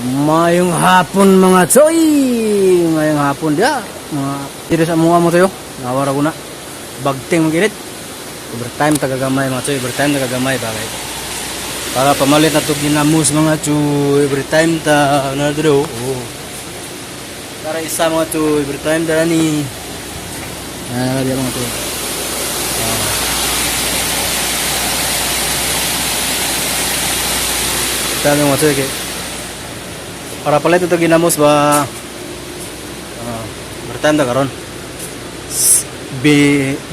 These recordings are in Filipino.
Mayong hapon mga choy. Ngayong hapon dia. Mga tira sa mga mo tayo. Nawara ko na. Bagting maginit. Overtime tagagamay mga choy. Overtime tagagamay bagay. Para pamalit na ito ginamos mga choy. Overtime ta. Ano na dito? Oh. Para isa mga choy. Overtime ta ni. Ano dia mga choy. Kita mga choy kay. Para pala ito ginamos ba bertahan ta karon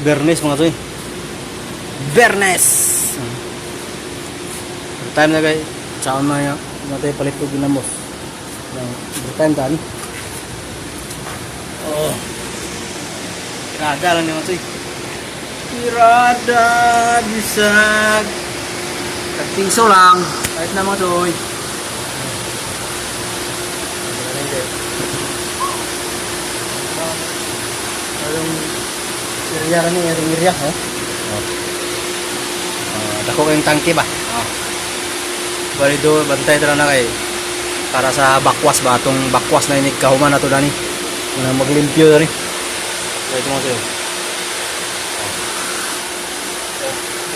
Bernes mga toy Bernes bertahan na kay saan na yan natay palit ito ginamos bertahan ta ni oh tirada lang mga toy tirada bisag tagpiso lang kahit na mga toy. Yung area kan ni yung area oh. Dako kayong tangke ba? Oh. Bali do bantay tara na kay para sa bakwas ba atong bakwas na inig kahuman nato dani. Na maglimpyo dani. So ito mo sir.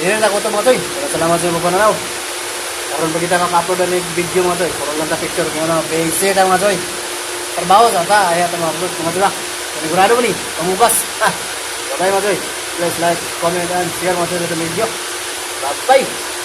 Yan na ko to mga toy. Salamat sa mga pananaw. Karon pa kita ka-upload ng video mga toy. Puro lang ta picture kung ano basic ta mga toy. Trabaho sa ta ay ta mga mga dula. Sigurado mo ni, pamugas. Bye-bye mga toy. Please like, comment, and share mga toy sa video. Bye-bye!